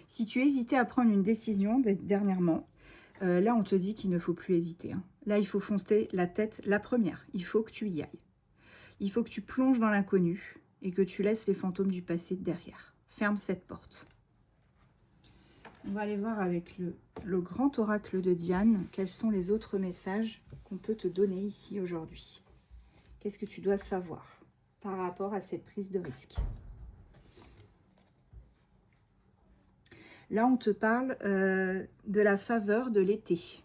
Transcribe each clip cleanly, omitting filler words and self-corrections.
Si tu hésitais à prendre une décision dernièrement, là, on te dit qu'il ne faut plus hésiter. Hein. Là, il faut foncer la tête la première. Il faut que tu y ailles. Il faut que tu plonges dans l'inconnu et que tu laisses les fantômes du passé derrière. Ferme cette porte. On va aller voir avec le grand oracle de Diane, quels sont les autres messages qu'on peut te donner ici aujourd'hui. Qu'est-ce que tu dois savoir par rapport à cette prise de risque? Là, on te parle de la faveur de l'été.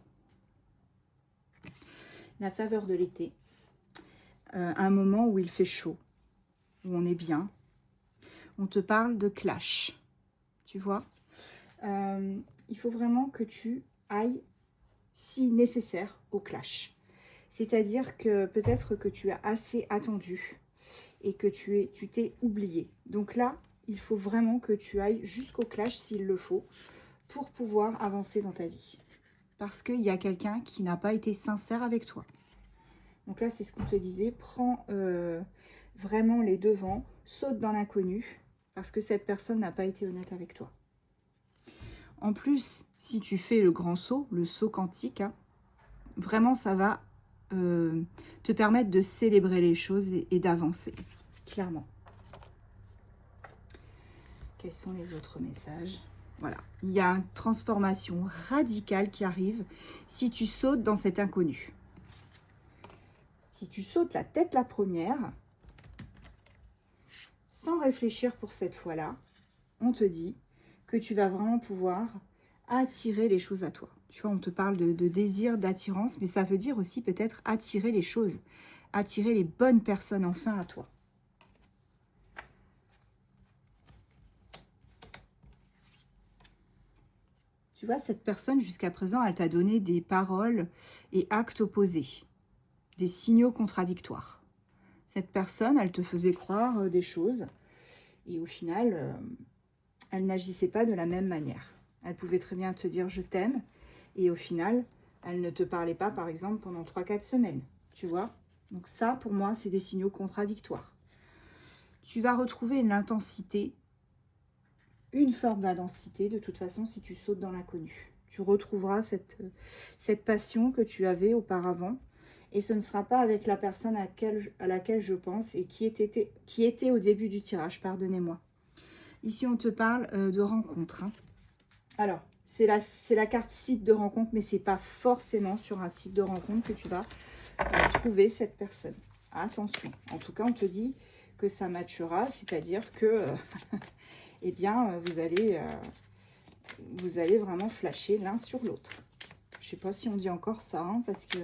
La faveur de l'été. Un moment où il fait chaud, où on est bien. On te parle de clash, tu vois. Il faut vraiment que tu ailles, si nécessaire, au clash. C'est-à-dire que peut-être que tu as assez attendu et que tu t'es oublié. Donc là, il faut vraiment que tu ailles jusqu'au clash s'il le faut pour pouvoir avancer dans ta vie. Parce qu'il y a quelqu'un qui n'a pas été sincère avec toi. Donc là, c'est ce qu'on te disait. Prends vraiment les devants, saute dans l'inconnu parce que cette personne n'a pas été honnête avec toi. En plus, si tu fais le grand saut, le saut quantique, hein, vraiment, ça va te permettre de célébrer les choses et d'avancer, clairement. Quels sont les autres messages? Voilà, il y a une transformation radicale qui arrive si tu sautes dans cet inconnu. Si tu sautes la tête la première, sans réfléchir pour cette fois-là, on te dit que tu vas vraiment pouvoir attirer les choses à toi. Tu vois, on te parle de désir, d'attirance, mais ça veut dire aussi peut-être attirer les choses, attirer les bonnes personnes enfin à toi. Tu vois, cette personne, jusqu'à présent, elle t'a donné des paroles et actes opposés, des signaux contradictoires. Cette personne, elle te faisait croire des choses et au final, elle n'agissait pas de la même manière. Elle pouvait très bien te dire « je t'aime » et au final, elle ne te parlait pas, par exemple, pendant 3-4 semaines. Tu vois? Donc ça, pour moi, c'est des signaux contradictoires. Tu vas retrouver l'intensité, une forme d'intensité, de toute façon, si tu sautes dans l'inconnu. Tu retrouveras cette passion que tu avais auparavant. Et ce ne sera pas avec la personne à laquelle je pense et qui était au début du tirage, pardonnez-moi. Ici, on te parle de rencontre. Hein. Alors, c'est la carte site de rencontre, mais ce n'est pas forcément sur un site de rencontre que tu vas trouver cette personne. Attention. En tout cas, on te dit que ça matchera, c'est-à-dire que eh bien, vous allez vraiment flasher l'un sur l'autre. Je ne sais pas si on dit encore ça, hein, parce que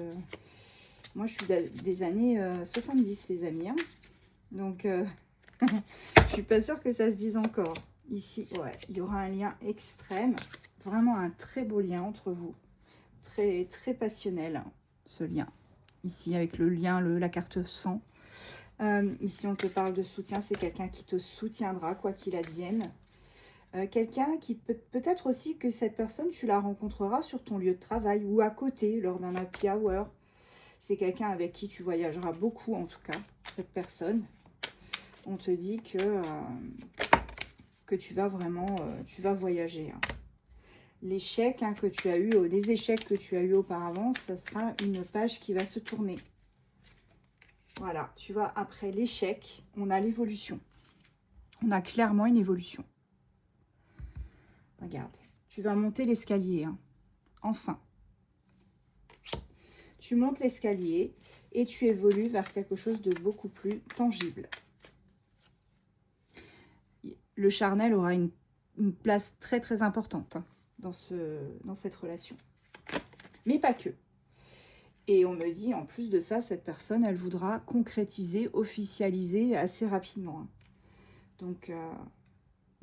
moi, je suis des années 70, les amis. Hein. Donc, je suis pas sûre que ça se dise encore. Ici, ouais, il y aura un lien extrême. Vraiment un très beau lien entre vous. Très, très passionnel, hein, ce lien. Ici, avec le lien, la carte 100. Ici, on te parle de soutien. C'est quelqu'un qui te soutiendra, quoi qu'il advienne. Quelqu'un qui peut-être aussi que cette personne, tu la rencontreras sur ton lieu de travail ou à côté, lors d'un happy hour. C'est quelqu'un avec qui tu voyageras beaucoup, en tout cas, cette personne. On te dit que tu vas vraiment tu vas voyager. Hein. L'échec que tu as eu, les échecs que tu as eu auparavant, ça sera une page qui va se tourner. Voilà, tu vois, après l'échec, on a l'évolution. On a clairement une évolution. Regarde, tu vas monter l'escalier. Hein. Enfin. Tu montes l'escalier et tu évolues vers quelque chose de beaucoup plus tangible. Le charnel aura une place très très importante hein, dans cette relation. Mais pas que. Et on me dit, en plus de ça, cette personne, elle voudra concrétiser, officialiser assez rapidement. Hein. Donc,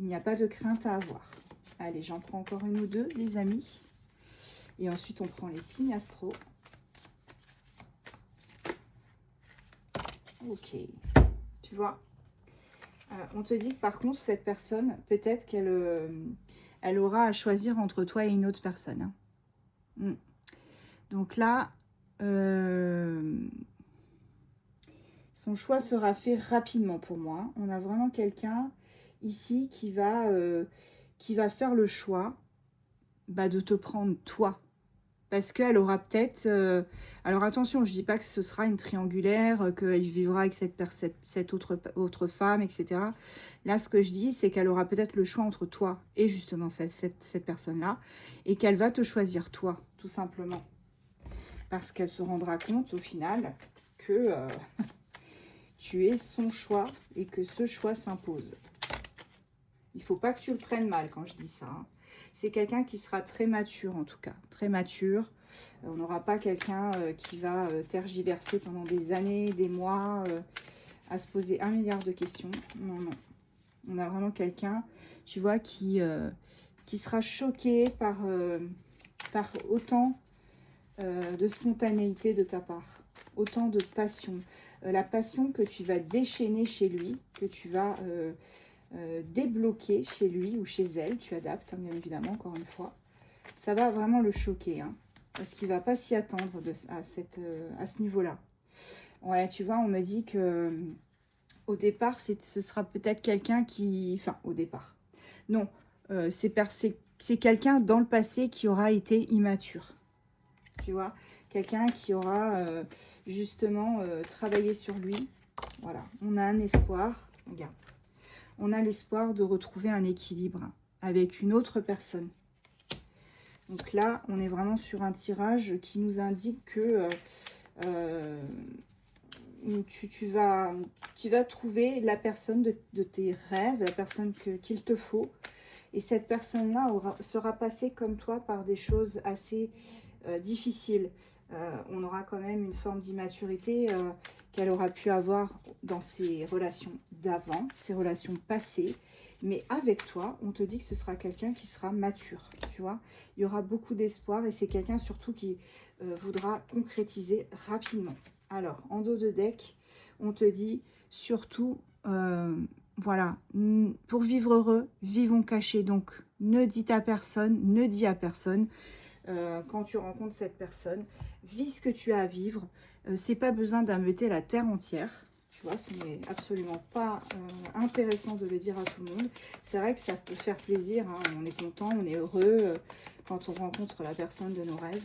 il n'y a pas de crainte à avoir. Allez, j'en prends encore une ou deux, les amis. Et ensuite, on prend les signes astro. Ok. Tu vois, on te dit que par contre, cette personne, peut-être qu'elle elle aura à choisir entre toi et une autre personne. Hein. Mm. Donc là, son choix sera fait rapidement pour moi. On a vraiment quelqu'un ici qui va qui va faire le choix de te prendre toi. Parce qu'elle aura peut-être... alors attention, je dis pas que ce sera une triangulaire, qu'elle vivra avec cette autre femme, etc. Là, ce que je dis, c'est qu'elle aura peut-être le choix entre toi et justement cette personne-là. Et qu'elle va te choisir toi, tout simplement. Parce qu'elle se rendra compte, au final, que tu es son choix et que ce choix s'impose. Il ne faut pas que tu le prennes mal quand je dis ça. Hein. C'est quelqu'un qui sera très mature, en tout cas. Très mature. On n'aura pas quelqu'un qui va tergiverser pendant des années, des mois, à se poser 1 milliard de questions. Non, non. On a vraiment quelqu'un, tu vois, qui sera choqué par autant de spontanéité de ta part. Autant de passion. La passion que tu vas déchaîner chez lui, que tu vas... débloquer chez lui ou chez elle, tu adaptes, hein, bien évidemment, encore une fois. Ça va vraiment le choquer, hein, parce qu'il ne va pas s'y attendre à ce niveau-là. Ouais, tu vois, on me dit que au départ, ce sera peut-être quelqu'un qui... Enfin, au départ. Non, c'est quelqu'un dans le passé qui aura été immature. Tu vois, quelqu'un qui aura justement travaillé sur lui. Voilà, on a un espoir. Regarde. On a l'espoir de retrouver un équilibre avec une autre personne. Donc là, on est vraiment sur un tirage qui nous indique que tu vas trouver la personne de tes rêves, la personne qu'il te faut. Et cette personne-là sera passée comme toi par des choses assez difficiles. On aura quand même une forme d'immaturité qu'elle aura pu avoir dans ses relations d'avant, ses relations passées. Mais avec toi, on te dit que ce sera quelqu'un qui sera mature, tu vois. Il y aura beaucoup d'espoir et c'est quelqu'un surtout qui voudra concrétiser rapidement. Alors, en dos de deck, on te dit surtout, voilà, pour vivre heureux, vivons cachés. Donc, ne dites à personne, ne dis à personne. Quand tu rencontres cette personne, vis ce que tu as à vivre. C'est pas besoin d'ameuter la terre entière. Tu vois, ce n'est absolument pas intéressant de le dire à tout le monde. C'est vrai que ça peut faire plaisir. Hein, on est content, on est heureux quand on rencontre la personne de nos rêves.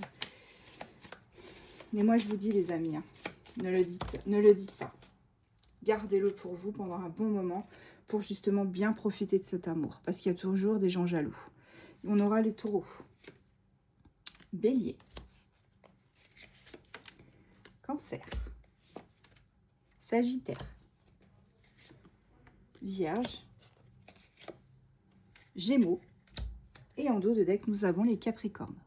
Mais moi, je vous dis, les amis, hein, ne le dites pas. Gardez-le pour vous pendant un bon moment pour justement bien profiter de cet amour. Parce qu'il y a toujours des gens jaloux. On aura les taureaux. Bélier, Cancer, Sagittaire, Vierge, Gémeaux. Et en dos de deck, nous avons les Capricornes.